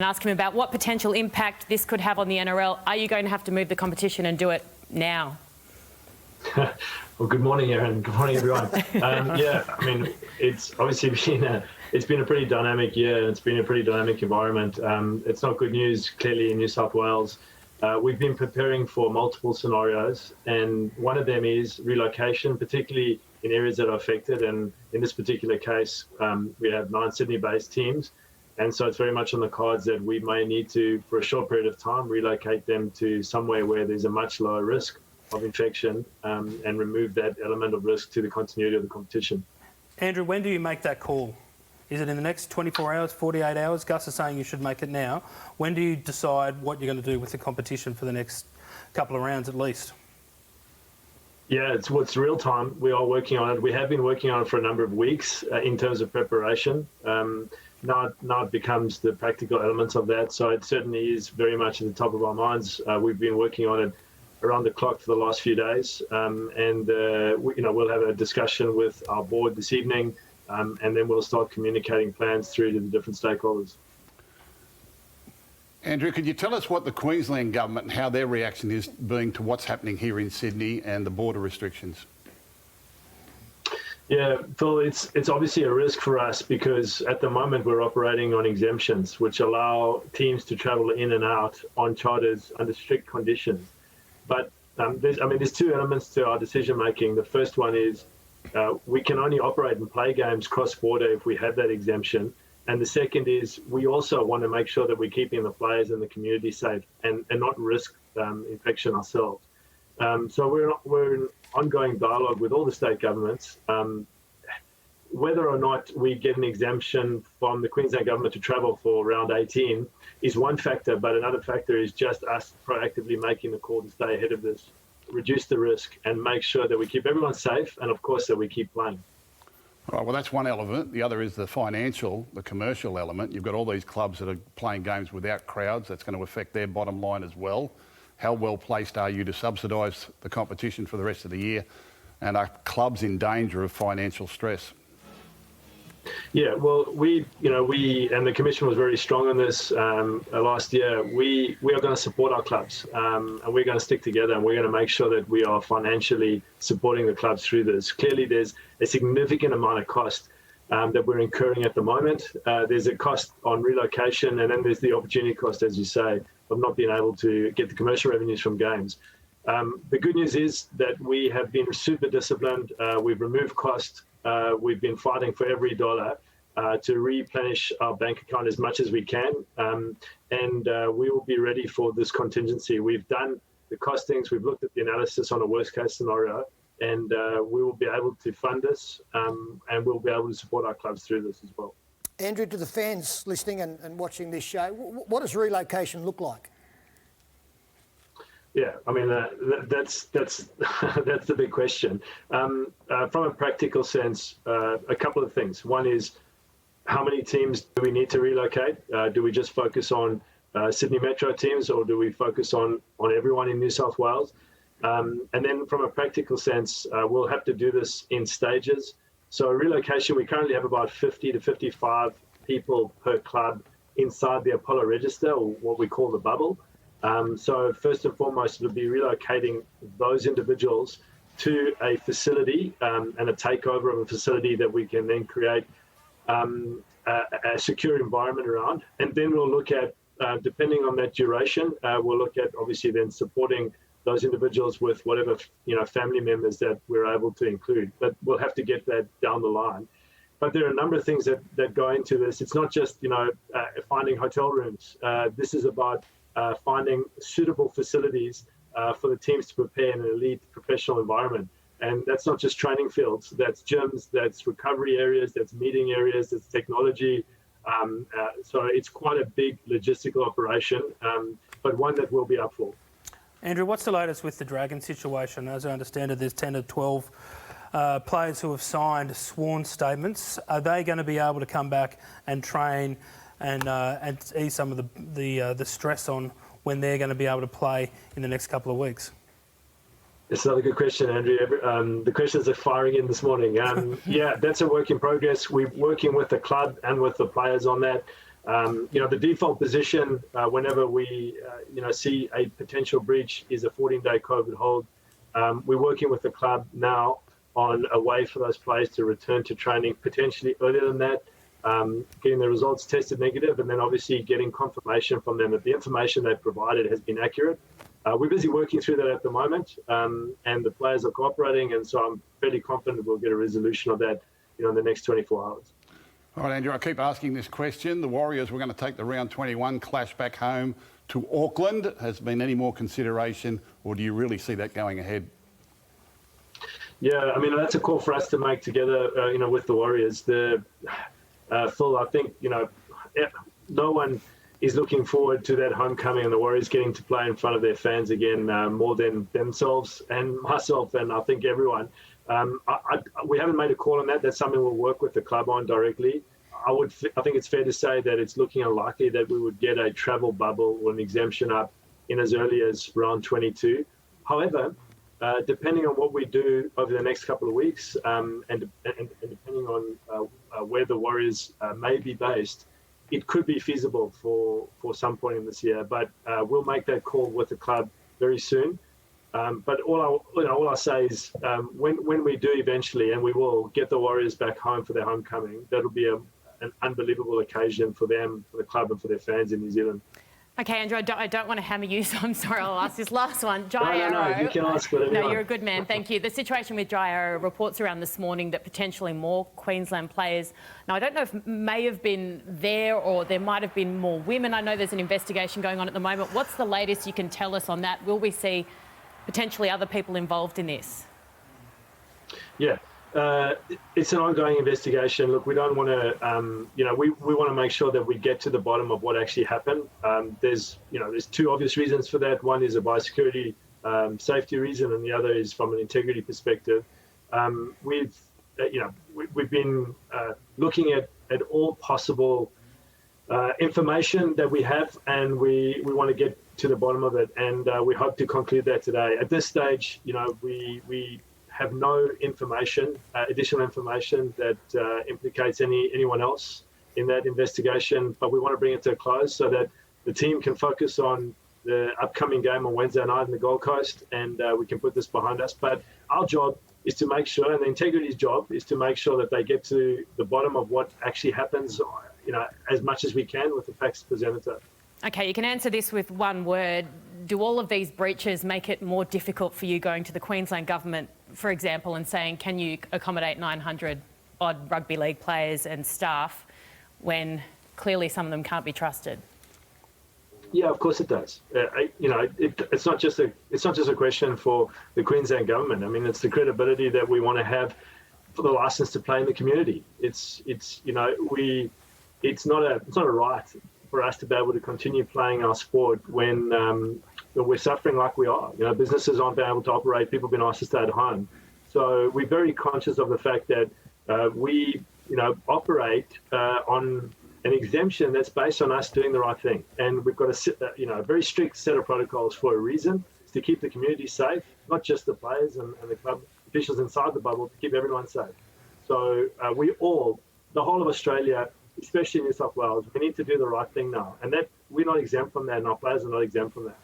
ask him about what potential impact this could have on the NRL. Are you going to have to move the competition and do it now? Well, good morning, Erin. Good morning, everyone. Yeah, I mean, it's obviously been a pretty dynamic year. It's been a pretty dynamic environment. It's not good news, clearly, in New South Wales. We've been preparing for multiple scenarios, and one of them is relocation, particularly in areas that are affected. And in this particular case, we have 9 Sydney-based teams. And so it's very much on the cards that we may need to, for a short period of time, relocate them to somewhere where there's a much lower risk of infection and remove that element of risk to the continuity of the competition. Andrew, when do you make that call? Is it in the next 24 hours, 48 hours? Gus is saying you should make it now. When do you decide what you're going to do with the competition for the next couple of rounds at least? Yeah, it's real time. We are working on it. We have been working on it for a number of weeks in terms of preparation. Now it becomes the practical elements of that. So it certainly is very much at the top of our minds. We've been working on it around the clock for the last few days, we'll have a discussion with our board this evening, and then we'll start communicating plans through to the different stakeholders. Andrew, could you tell us what the Queensland government and how their reaction is being to what's happening here in Sydney and the border restrictions? Yeah, Phil, it's obviously a risk for us because at the moment we're operating on exemptions, which allow teams to travel in and out on charters under strict conditions. But there's 2 elements to our decision making. The first one is we can only operate and play games cross-border if we have that exemption. And the second is we also want to make sure that we're keeping the players and the community safe and not risk infection ourselves. So we're in ongoing dialogue with all the state governments. Whether or not we get an exemption from the Queensland government to travel for round 18 is one factor, but another factor is just us proactively making the call to stay ahead of this, reduce the risk, and make sure that we keep everyone safe and, of course, that we keep playing. All right, well, that's one element. The other is the financial, the commercial element. You've got all these clubs that are playing games without crowds. That's going to affect their bottom line as well. How well placed are you to subsidise the competition for the rest of the year? And are clubs in danger of financial stress? Yeah, well, we and the Commission was very strong on this last year. We are going to support our clubs and we're going to stick together and we're going to make sure that we are financially supporting the clubs through this. Clearly, there's a significant amount of cost that we're incurring at the moment. There's a cost on relocation, and then there's the opportunity cost, as you say, of not being able to get the commercial revenues from games. The good news is that we have been super disciplined. We've removed cost. We've been fighting for every dollar to replenish our bank account as much as we can. And we will be ready for this contingency. We've done the costings. We've looked at the analysis on a worst case scenario, and we will be able to fund this and we'll be able to support our clubs through this as well. Andrew, to the fans listening and watching this show, what does relocation look like? Yeah, I mean, that's the big question. From a practical sense, a couple of things. One is, how many teams do we need to relocate? Do we just focus on Sydney Metro teams, or do we focus on everyone in New South Wales? And then from a practical sense, we'll have to do this in stages. So relocation, we currently have about 50 to 55 people per club inside the Apollo register, or what we call the bubble. So first and foremost, it'll be relocating those individuals to a facility and a takeover of a facility that we can then create a secure environment around. And then we'll look at, depending on that duration, we'll look at obviously then supporting those individuals with whatever family members that we're able to include. But we'll have to get that down the line. But there are a number of things that go into this. It's not just finding hotel rooms. This is about finding suitable facilities for the teams to prepare in an elite professional environment. And that's not just training fields, that's gyms, that's recovery areas, that's meeting areas, that's technology. So it's quite a big logistical operation, but one that we'll be up for. Andrew, what's the latest with the Dragon situation? As I understand it, there's 10 to 12 players who have signed sworn statements. Are they going to be able to come back and train and ease some of the stress on when they're going to be able to play in the next couple of weeks? It's another good question, Andrew. The questions are firing in this morning. Yeah, that's a work in progress. We're working with the club and with the players on that. The default position whenever we see a potential breach is a 14-day COVID hold. We're working with the club now on a way for those players to return to training potentially earlier than that, getting the results tested negative, and then obviously getting confirmation from them that the information they've provided has been accurate. We're busy working through that at the moment, and the players are cooperating, and so I'm fairly confident we'll get a resolution of that in the next 24 hours. All right, Andrew, I keep asking this question. The Warriors were going to take the round 21 clash back home to Auckland. Has been any more consideration, or do you really see that going ahead? Yeah, I mean, that's a call for us to make together, with the Warriors. Phil, I think, no one is looking forward to that homecoming and the Warriors getting to play in front of their fans again, more than themselves and myself, and I think everyone. We haven't made a call on that. That's something we'll work with the club on directly. I think it's fair to say that it's looking unlikely that we would get a travel bubble or an exemption up in as early as round 22. However, depending on what we do over the next couple of weeks, and depending on where the Warriors may be based, it could be feasible for some point in this year. But we'll make that call with the club very soon. But all I'll say is when we do eventually, and we will get the Warriors back home for their homecoming, that'll be an unbelievable occasion for them, for the club, and for their fans in New Zealand. Okay, Andrew, I don't want to hammer you, so I'm sorry, I'll ask this last one. No, you can ask whatever you want. You're a good man, thank you. The situation with Jai Arrow, reports around this morning that potentially more Queensland players, now I don't know if may have been there or there might have been more women. I know there's an investigation going on at the moment. What's the latest you can tell us on that? Will we see potentially other people involved in this? Yeah. It's an ongoing investigation. Look, we don't want to, we want to make sure that we get to the bottom of what actually happened. There's two obvious reasons for that. One is a biosecurity safety reason, and the other is from an integrity perspective. We've been looking at all possible information that we have, and we want to get to the bottom of it, and we hope to conclude that today. At this stage, we have no information, additional information that implicates anyone else in that investigation, but we want to bring it to a close so that the team can focus on the upcoming game on Wednesday night in the Gold Coast, and we can put this behind us. But our job is to make sure, and the Integrity's job is to make sure that they get to the bottom of what actually happens, as much as we can with the facts presented to us. Okay, you can answer this with one word. Do all of these breaches make it more difficult for you going to the Queensland government, for example, and saying, can you accommodate 900 odd rugby league players and staff when clearly some of them can't be trusted? Yeah, of course it does. It's not just a question for the Queensland government. I mean, it's the credibility that we want to have for the license to play in the community. It's not a right for us to be able to continue playing our sport when we're suffering like we are. Businesses aren't being able to operate. People have been asked to stay at home. So we're very conscious of the fact that we, operate on an exemption that's based on us doing the right thing. And we've got a very strict set of protocols for a reason. It's to keep the community safe, not just the players and the club officials inside the bubble, to keep everyone safe. So the whole of Australia, especially New South Wales, we need to do the right thing now. And that we're not exempt from that, and our players are not exempt from that.